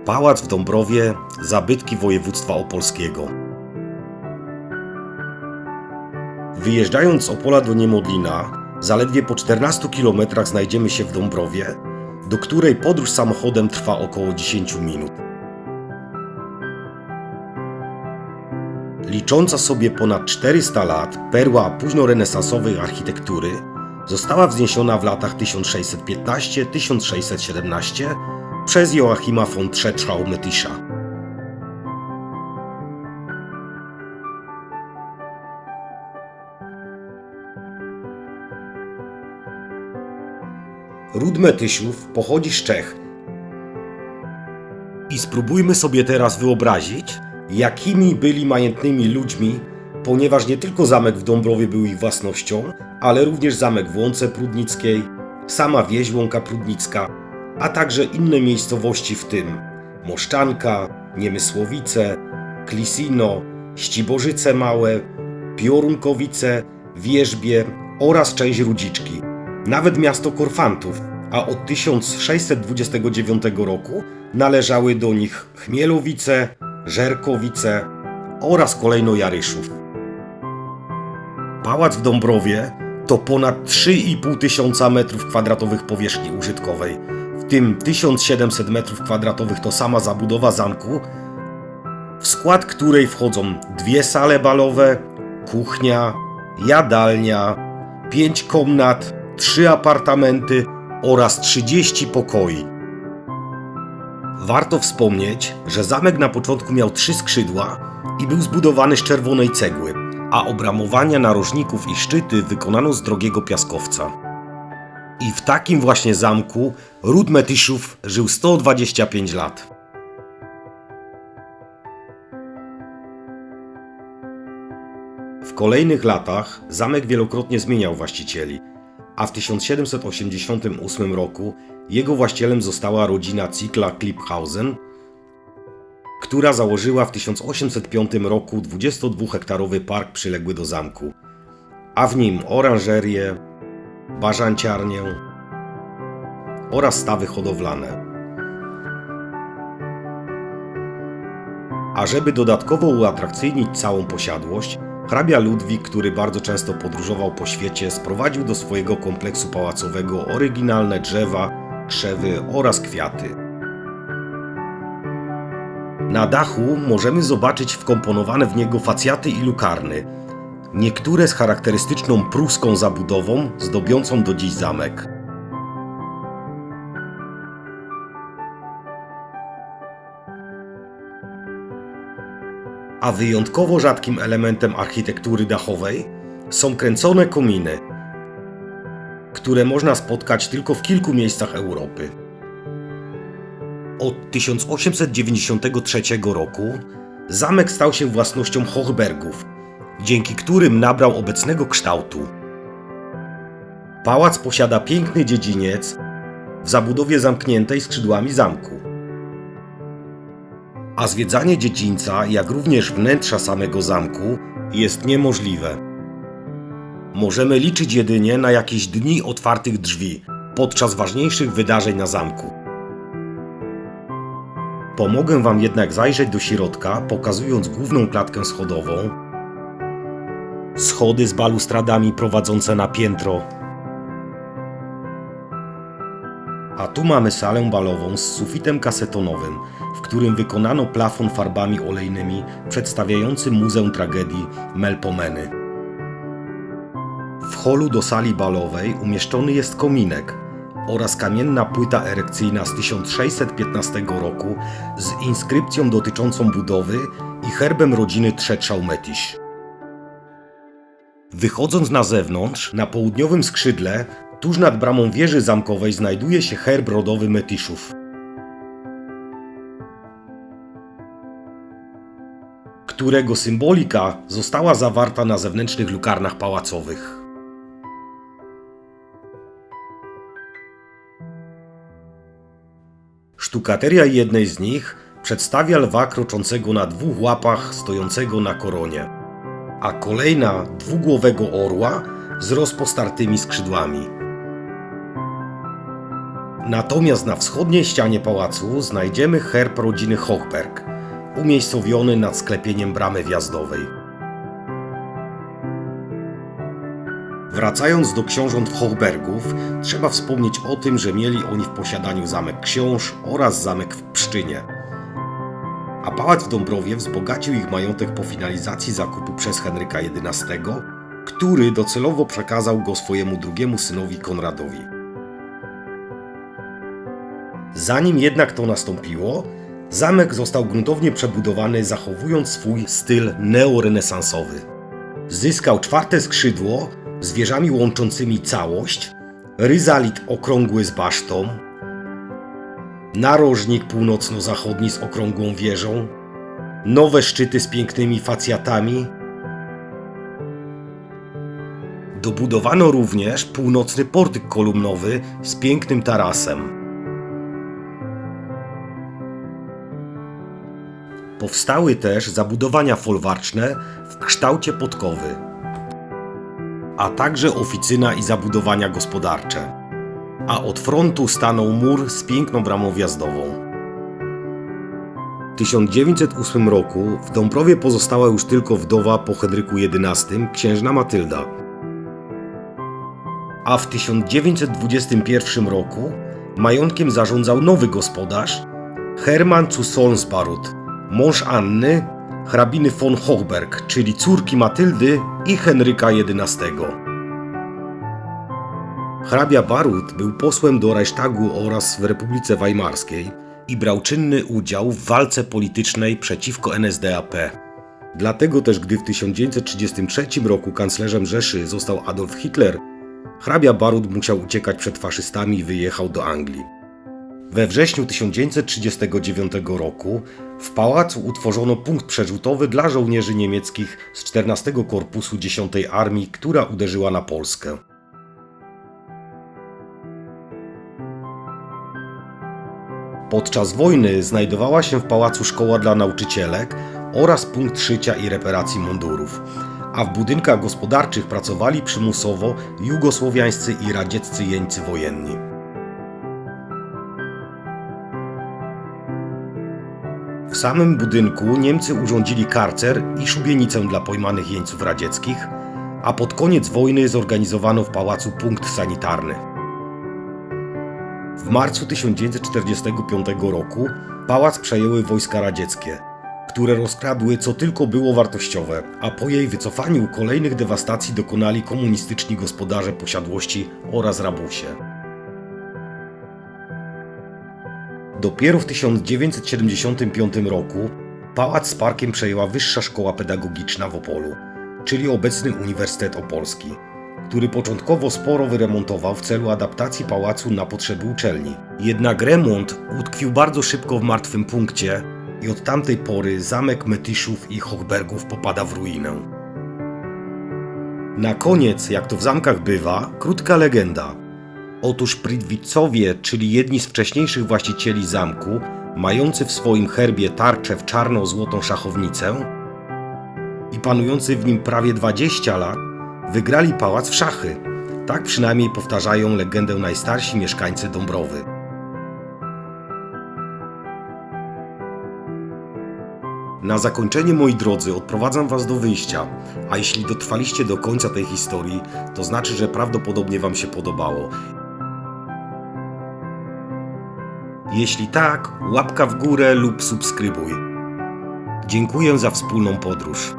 Pałac w Dąbrowie, zabytki województwa opolskiego. Wyjeżdżając z Opola do Niemodlina, zaledwie po 14 km znajdziemy się w Dąbrowie, do której podróż samochodem trwa około 10 minut. Licząca sobie ponad 400 lat perła późnorenesansowej architektury została wzniesiona w latach 1615-1617 przez Joachima von Tretschau-Mettischa. Ród Mettyszów pochodzi z Czech. I spróbujmy sobie teraz wyobrazić, jakimi byli majętnymi ludźmi, ponieważ nie tylko zamek w Dąbrowie był ich własnością, ale również zamek w Łące Prudnickiej, sama wieś Łąka Prudnicka, a także inne miejscowości, w tym Moszczanka, Niemysłowice, Klisino, Ściborzyce Małe, Piorunkowice, Wierzbie oraz część Rudziczki. Nawet miasto Korfantów, a od 1629 roku należały do nich Chmielowice, Żerkowice oraz kolejno Jaryszów. Pałac w Dąbrowie to ponad 3,5 tysiąca m2 powierzchni użytkowej, w tym 1700 m2 to sama zabudowa zamku, w skład której wchodzą 2 sale balowe, kuchnia, jadalnia, 5 komnat, 3 apartamenty oraz 30 pokoi. Warto wspomnieć, że zamek na początku miał 3 skrzydła i był zbudowany z czerwonej cegły, a obramowania narożników i szczyty wykonano z drogiego piaskowca. I w takim właśnie zamku ród Mettyszów żył 125 lat. W kolejnych latach zamek wielokrotnie zmieniał właścicieli, a w 1788 roku jego właścicielem została rodzina Ziegler-Klipphausen, która założyła w 1805 roku 22-hektarowy park przyległy do zamku, a w nim oranżerię, bażanciarnię oraz stawy hodowlane. A żeby dodatkowo uatrakcyjnić całą posiadłość, hrabia Ludwik, który bardzo często podróżował po świecie, sprowadził do swojego kompleksu pałacowego oryginalne drzewa, krzewy oraz kwiaty. Na dachu możemy zobaczyć wkomponowane w niego facjaty i lukarny, niektóre z charakterystyczną pruską zabudową zdobiącą do dziś zamek. A wyjątkowo rzadkim elementem architektury dachowej są kręcone kominy, które można spotkać tylko w kilku miejscach Europy. Od 1893 roku zamek stał się własnością Hochbergów, dzięki którym nabrał obecnego kształtu. Pałac posiada piękny dziedziniec w zabudowie zamkniętej skrzydłami zamku. A zwiedzanie dziedzińca, jak również wnętrza samego zamku, jest niemożliwe. Możemy liczyć jedynie na jakieś dni otwartych drzwi podczas ważniejszych wydarzeń na zamku. Pomogę Wam jednak zajrzeć do środka, pokazując główną klatkę schodową, schody z balustradami prowadzące na piętro, a tu mamy salę balową z sufitem kasetonowym, w którym wykonano plafon farbami olejnymi przedstawiający Muzeum Tragedii Melpomeny. W holu do sali balowej umieszczony jest kominek oraz kamienna płyta erekcyjna z 1615 roku z inskrypcją dotyczącą budowy i herbem rodziny Tretschau-Mettisch. Wychodząc na zewnątrz, na południowym skrzydle, tuż nad bramą wieży zamkowej znajduje się herb rodowy Mettyszów, którego symbolika została zawarta na zewnętrznych lukarnach pałacowych. Sztukateria jednej z nich przedstawia lwa kroczącego na 2 łapach stojącego na koronie, a kolejna dwugłowego orła z rozpostartymi skrzydłami. Natomiast na wschodniej ścianie pałacu znajdziemy herb rodziny Hochberg, umiejscowiony nad sklepieniem bramy wjazdowej. Wracając do książąt Hochbergów, trzeba wspomnieć o tym, że mieli oni w posiadaniu zamek Książ oraz zamek w Pszczynie. A pałac w Dąbrowie wzbogacił ich majątek po finalizacji zakupu przez Henryka XI, który docelowo przekazał go swojemu drugiemu synowi Konradowi. Zanim jednak to nastąpiło, zamek został gruntownie przebudowany, zachowując swój styl neorenesansowy. Zyskał czwarte skrzydło z wieżami łączącymi całość, ryzalit okrągły z basztą, narożnik północno-zachodni z okrągłą wieżą, nowe szczyty z pięknymi facjatami. Dobudowano również północny portyk kolumnowy z pięknym tarasem. Powstały też zabudowania folwarczne w kształcie podkowy, a także oficyna i zabudowania gospodarcze. A od frontu stanął mur z piękną bramą wjazdową. W 1908 roku w Dąbrowie pozostała już tylko wdowa po Henryku XI, księżna Matylda. A w 1921 roku majątkiem zarządzał nowy gospodarz, Hermann zu Solms-Baruth, mąż Anny, hrabiny von Hochberg, czyli córki Matyldy i Henryka XI. Hrabia Baruth był posłem do Reichstagu oraz w Republice Weimarskiej i brał czynny udział w walce politycznej przeciwko NSDAP. Dlatego też, gdy w 1933 roku kanclerzem Rzeszy został Adolf Hitler, hrabia Baruth musiał uciekać przed faszystami i wyjechał do Anglii. We wrześniu 1939 roku w pałacu utworzono punkt przerzutowy dla żołnierzy niemieckich z 14 Korpusu 10 Armii, która uderzyła na Polskę. Podczas wojny znajdowała się w pałacu szkoła dla nauczycielek oraz punkt szycia i reparacji mundurów, a w budynkach gospodarczych pracowali przymusowo jugosłowiańscy i radzieccy jeńcy wojenni. W samym budynku Niemcy urządzili karcer i szubienicę dla pojmanych jeńców radzieckich, a pod koniec wojny zorganizowano w pałacu punkt sanitarny. W marcu 1945 roku pałac przejęły wojska radzieckie, które rozkradły co tylko było wartościowe, a po jej wycofaniu kolejnych dewastacji dokonali komunistyczni gospodarze posiadłości oraz rabusie. Dopiero w 1975 roku pałac z parkiem przejęła Wyższa Szkoła Pedagogiczna w Opolu, czyli obecny Uniwersytet Opolski, który początkowo sporo wyremontował w celu adaptacji pałacu na potrzeby uczelni. Jednak remont utkwił bardzo szybko w martwym punkcie i od tamtej pory zamek Metyszów i Hochbergów popada w ruinę. Na koniec, jak to w zamkach bywa, krótka legenda. Otóż Prydwicowie, czyli jedni z wcześniejszych właścicieli zamku, mający w swoim herbie tarczę w czarno-złotą szachownicę i panujący w nim prawie 20 lat, wygrali pałac w szachy. Tak przynajmniej powtarzają legendę najstarsi mieszkańcy Dąbrowy. Na zakończenie, moi drodzy, odprowadzam was do wyjścia, a jeśli dotrwaliście do końca tej historii, to znaczy, że prawdopodobnie wam się podobało. Jeśli tak, łapka w górę lub subskrybuj. Dziękuję za wspólną podróż.